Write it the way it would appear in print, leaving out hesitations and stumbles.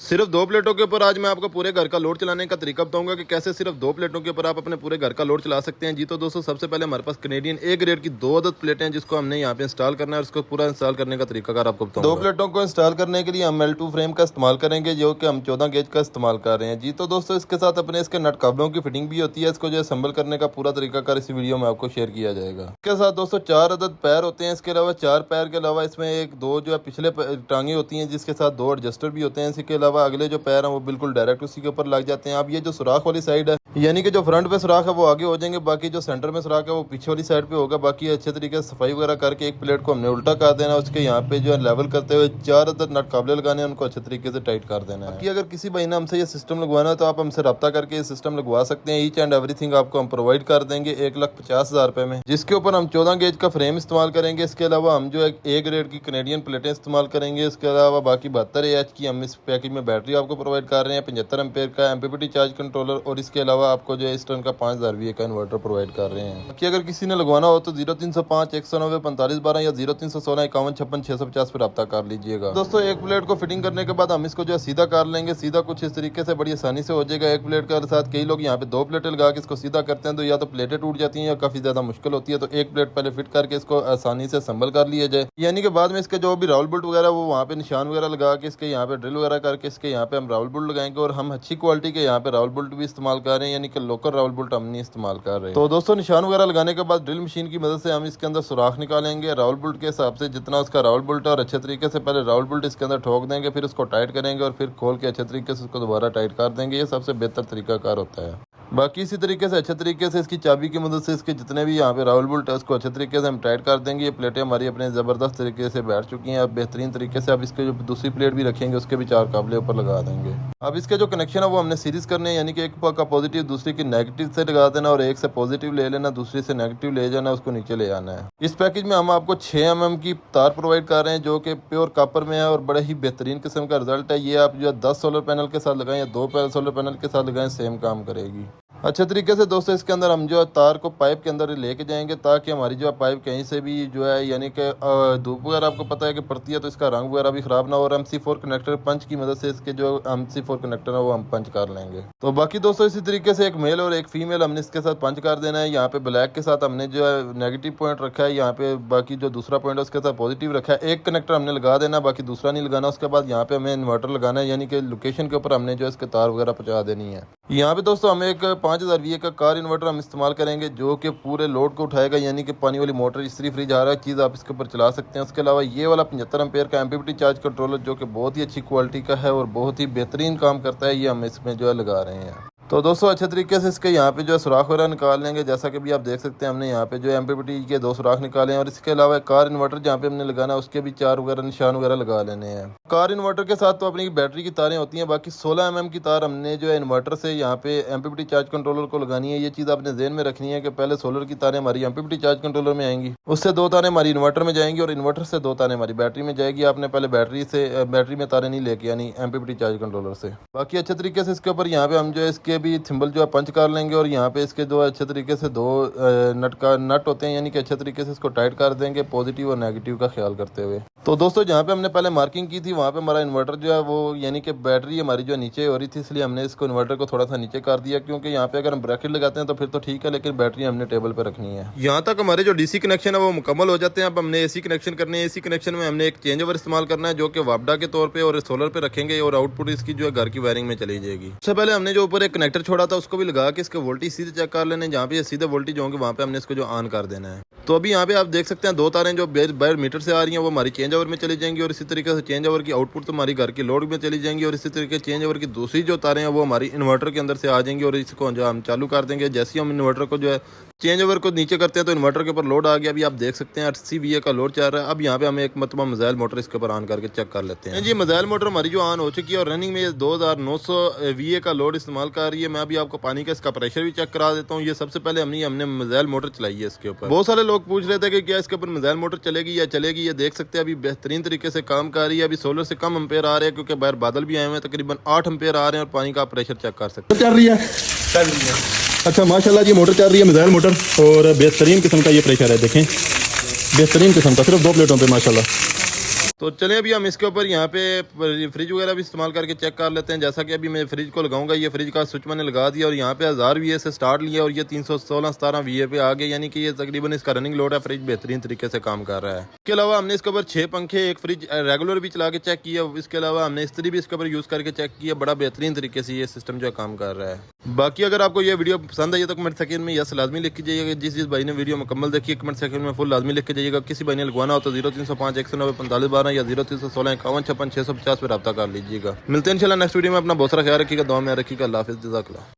सिर्फ 2 प्लेटों के ऊपर आज मैं आपको पूरे घर का लोड चलाने का तरीका बताऊंगा कि कैसे सिर्फ 2 प्लेटों के ऊपर आप अपने पूरे घर का लोड चला सकते हैं। जी तो दोस्तों, सबसे पहले हमारे पास कैनेडियन ए ग्रेड की 2 अदद प्लेटें हैं जिसको हमने यहाँ पे इंस्टॉल करना है और उसको पूरा इंस्टॉल करने का तरीकाकार आपको बताऊंगा। 2 प्लेटों को इंस्टॉल करने के लिए हम L2 फ्रेम का इस्तेमाल करेंगे जो कि हम 14 गेज का इस्तेमाल कर रहे हैं। जी तो दोस्तों, इसके साथ अपने इसके नट काबलों की फिटिंग भी होती है। इसको जो असेंबल करने का पूरा तरीकाकार इस वीडियो में आपको शेयर किया जाएगा। इसके साथ दोस्तों 4 अदद पैर होते हैं। इसके अलावा 4 पैर के अलावा इसमें एक 2 जो है पिछले टांगे होती हैं जिसके साथ 2 एडजस्टर भी होते हैं। इसके अलावा अगले जो पैर हैं वो बिल्कुल डायरेक्ट उसी के ऊपर लग जाते हैं। अब ये जो सुराख वाली साइड है यानी कि जो फ्रंट पे सुराख है वो आगे हो जाएंगे, बाकी जो सेंटर में सुराख है वो पीछे वाली साइड पे होगा। बाकी अच्छे तरीके से सफाई वगैरह करके एक प्लेट को हमने उल्टा कर देना है। उसके यहाँ पे जो है लेवल करते हुए 4 अदद नट काबले लगाने हैं, उनको अच्छे तरीके से टाइट कर देना है। बाकी अगर किसी भाई ने हमसे ये सिस्टम लगवाना है तो आप हमसे रब्ता करके ये सिस्टम लगवा सकते हैं। ईच एंड एवरीथिंग आपको हम प्रोवाइड कर देंगे 1,50,000 रुपए में, जिसके ऊपर हम 14 गेज का फ्रेम इस्तेमाल करेंगे। इसके अलावा हम जो है ए ग्रेड की कैनेडियन प्लेटें इस्तेमाल करेंगे। इसके अलावा बाकी 72 AH की हम इस पैकेज में बैटरी आपको प्रोवाइड कर रहे हैं, 75 एम्पेयर का MPPT चार्ज कंट्रोलर, और इसके अलावा आपको जो है इस टन का 5000 VA का इन्वर्टर प्रोवाइड कर रहे हैं। बाकी अगर किसी ने लगवाना हो तो 0305 190 45 12 या 0316 51 56 650 पर रब्ता कर लीजिएगा। दोस्तों, एक प्लेट को फिटिंग करने के बाद हम इसको जो है सीधा कर लेंगे। सीधा कुछ इस तरीके से बड़ी आसानी से हो जाएगा। एक प्लेट के साथ कई लोग यहाँ पे 2 प्लेटें लगा के इसको सीधा करते हैं तो या तो प्लेटें टूट जाती हैं या काफी ज्यादा मुश्किल होती है। तो एक प्लेट पहले फिट करके इसको आसानी से असेंबल कर लिया जाए, यानी कि बाद में इसके जो भी राउल बोल्ट वगैरह वो वहाँ पे निशान वगैरह लगा के इसके यहाँ पे ड्रिल वगैरह करके इसके यहाँ पे हम राउल बोल्ट लगाएंगे। और हम अच्छी क्वालिटी के यहाँ पे राउल बोल्ट भी इस्तेमाल कर रहे हैं, यानी कि लोकल राउल बोल्ट हम नहीं इस्तेमाल कर रहे हैं। तो दोस्तों, निशान वगैरह लगाने के बाद ड्रिल मशीन की मदद से हम इसके अंदर सुराख निकालेंगे राउल बोल्ट के हिसाब से जितना उसका राउल बोल्ट है, और अच्छे तरीके से पहले राउल बोल्ट इसके अंदर ठोक देंगे, फिर उसको टाइट करेंगे और फिर खोल के अच्छे तरीके से उसको दोबारा टाइट कर देंगे। ये सबसे बेहतर तरीकाकार होता है। बाकी इसी तरीके से अच्छे तरीके से इसकी चाबी की मदद से इसके जितने भी यहाँ पे राउल बोल्ट है उसको अच्छे तरीके से हम टाइट कर देंगे। ये प्लेटें हमारी अपने ज़बरदस्त तरीके से बैठ चुकी हैं। अब बेहतरीन तरीके से अब इसके जो दूसरी प्लेट भी रखेंगे उसके भी 4 काबले ऊपर लगा देंगे। अब इसके जो कनेक्शन है वो हमने सीरीज करने हैं, यानी कि एक का पॉजिटिव दूसरी की नेगेटिव से लगा देना और एक से पॉजिटिव ले लेना, दूसरी से नेगेटिव ले जाना, उसको नीचे ले आना है। इस पैकेज में हम आपको 6 mm की तार प्रोवाइड कर रहे हैं जो कि प्योर कॉपर में है और बड़े ही बेहतरीन किस्म का रिजल्ट है। ये आप जो 10 सोलर पैनल के साथ लगाएं या 2 सोलर पैनल के साथ लगाएं, सेम काम करेगी। अच्छे तरीके से दोस्तों इसके अंदर हम जो है तार को पाइप के अंदर लेके जाएंगे ताकि हमारी जो है पाइप कहीं से भी जो है यानी कि धूप वगैरह आपको पता है कि पड़ती है तो इसका रंग वगैरह भी खराब ना हो। और MC4 कनेक्टर पंच की मदद से इसके जो MC4 कनेक्टर है वो हम पंच कर लेंगे। तो बाकी दोस्तों इसी तरीके से एक मेल और एक फीमेल हमने इसके साथ पंच कर देना है। यहाँ पे ब्लैक के साथ हमने जो है नेगेटिव पॉइंट रखा है, यहाँ पे बाकी जो दूसरा पॉइंट है उसके साथ पॉजिटिव रखा है। एक कनेक्टर हमने लगा देना, बाकी दूसरा नहीं लगाना। उसके बाद यहाँ पे हमें इन्वर्टर लगाना है, यानी कि लोकेशन के ऊपर हमने जो इसके तार वगैरह पहुँचा देनी है। यहाँ पे दोस्तों हम एक 5000 VA का कार इन्वर्टर हम इस्तेमाल करेंगे जो कि पूरे लोड को उठाएगा, यानी कि पानी वाली मोटर इस्त्री फ्रिज आ रहा है चीज़ आप इसके ऊपर चला सकते हैं। उसके अलावा ये वाला 75 एम्पेयर का MPPT चार्ज कंट्रोलर जो कि बहुत ही अच्छी क्वालिटी का है और बहुत ही बेहतरीन काम करता है, ये हम इसमें जो है लगा रहे हैं। तो दोस्तों अच्छे तरीके से इसके यहाँ पे जो है सुराख वगैरह निकाल लेंगे। जैसा कि भी आप देख सकते हैं हमने यहाँ पे जो MPPT के 2 सुराख निकाले हैं और इसके अलावा कार इन्वर्टर जहाँ पे हमने लगाना है उसके भी 4 वगैरह निशान वगैरह लगा लेने हैं। कार इन्वर्टर के साथ तो अपनी बैटरी की तारें होती हैं, बाकी 16 mm की तार हमने जो है इन्वर्टर से यहाँ पे MPPT चार्ज कंट्रोलर को लगानी है। ये चीज़ आपने ध्यान में रखनी है कि पहले सोलर की तारें हमारी MPPT चार्ज कंट्रोलर में आएंगी, उससे 2 तारें हमारी इन्वर्टर में जाएंगी और इन्वर्टर से 2 तारें हमारी बैटरी में जाएगी। आपने पहले बैटरी में तारें नहीं लेके यानी MPPT चार्ज कंट्रोलर से। बाकी अच्छे तरीके से इसके ऊपर यहाँ पे हम जो है इसके भी थिम्बल जो है पंच कर लेंगे और यहाँ पे इसके 2 अच्छे तरीके से 2 नट होते हैं, यानी कि अच्छे तरीके से इसको टाइट कर देंगे पॉजिटिव और नेगेटिव का ख्याल करते हुए। तो दोस्तों जहाँ पे हमने पहले मार्किंग की थी वहाँ पे हमारा इन्वर्टर जो है वो यानी कि बैटरी हमारी जो नीचे हो रही थी, इसलिए हमने इसको इन्वर्टर को थोड़ा सा नीचे कर दिया, क्योंकि यहाँ पे अगर हम ब्रैकेट लगाते हैं तो फिर तो ठीक है, लेकिन बैटरी हमने टेबल पे रखनी है। यहाँ तक हमारे जो DC कनेक्शन है वो मुकम्मल हो जाते हैं। अब हमने AC कनेक्शन करने हैं। AC कनेक्शन में हमने एक चेंज ओवर इस्तेमाल करना है जो कि वापडा के तौर पर और सोलर पे रखेंगे और आउटपुट इसकी जो है घर की वायरिंग में चली जाएगी। सबसे पहले हमने जो ऊपर एक कनेक्टर छोड़ा था उसको भी लगा के इसके वोल्टेज सीधे चेक कर लेने, जहाँ पे सीधे वोल्टेज होंगे वहाँ पे हमने इसको जो ऑन कर देना है। तो अभी यहाँ पे आप देख सकते हैं 2 तारें जो बाहर मीटर से आ रही हैं वो हमारी चेंज ओवर में चली जाएंगी और इसी तरीके से चेंज ओवर की आउटपुट तो हमारी घर की लोड में चली जाएंगी और इसी तरीके चेंज ओवर की दूसरी जो तारें हैं वो हमारी इन्वर्टर के अंदर से आ जाएंगी और इसको जो हम चालू कर देंगे। जैसे ही हम इन्वर्टर को जो है चेंज ओवर को नीचे करते हैं तो इन्वर्टर के ऊपर लोड आ गया। अभी आप देख सकते हैं 80 VA का लोड चल रहा है। अब यहाँ पे हम एक मतलब मिसाइल मोटर इसके ऊपर ऑन करके चेक कर लेते हैं। जी मिसाइल मोटर हमारी जो ऑन हो चुकी है और रनिंग में 2900 VA का लोड इस्तेमाल कर रही है। मैं अभी आपको पानी का इसका प्रेशर भी चेक करा देता हूँ। ये सबसे पहले हमने मिसाइल मोटर चलाई है इसके ऊपर। बहुत सारे लोग पूछ रहे थे कि क्या इसके ऊपर मिसाइल मोटर चलेगी या चलेगी। ये देख सकते हैं अभी बेहतरीन तरीके से काम कर रही है। अभी सोलर से कम एम्पेयर आ रहे हैं क्योंकि बाहर बादल भी आए हुए हैं, तकरीबन 8 एम्पेयर आ रहे हैं और पानी का प्रेशर चेक कर सकते हैं। चल रही है। अच्छा माशाल्लाह जी मोटर चल रही है, मिसाइल मोटर, और बेहतरीन किस्म का ये प्रेशर है। देखें बेहतरीन किस्म का, सिर्फ 2 प्लेटों पे माशाल्लाह। तो चलें अभी हम इसके ऊपर यहाँ पे फ्रिज वगैरह भी इस्तेमाल करके चेक कर लेते हैं। जैसा कि अभी मैं फ्रिज को लगाऊंगा, ये फ्रिज का स्विच मैंने लगा दिया और यहाँ पे 1000 VA से स्टार्ट लिया और ये 316-17 VA पे आ गया, यानी कि ये तकरीबन इसका रनिंग लोड है। फ्रिज बेहतरीन तरीके से काम कर रहा है। इसके अलावा हमने इसके ऊपर 6 पंखे, एक फ्रिज रेगुलर भी चला के चेक किया। इसके अलावा हमने इस्त्री भी इसके ऊपर यूज़ करके चेक किया। बड़ा बेहतरीन तरीके से ये सिस्टम जो है काम कर रहा है। बाकी अगर आपको ये वीडियो पसंद आई तो कमेंट सेक्शन में यस लाजमी लिख के जाइएगा। जिस भाई ने वीडियो मुकम्मल देखी कमेंट सेक्शन में फुल लाजमी लिख के जाइएगा। किसी भाई ने लगवाना हो तो 0305 190 45 12 या 0316 51 56 650 पर रब्ता कर लीजिएगा। मिलते हैं इंशाल्लाह नेक्स्ट वीडियो में। अपना बहुत सारा ख्याल रखिएगा, दुआ में रखिएगा। अल्लाह हाफिज़, जज़ाकल्लाह।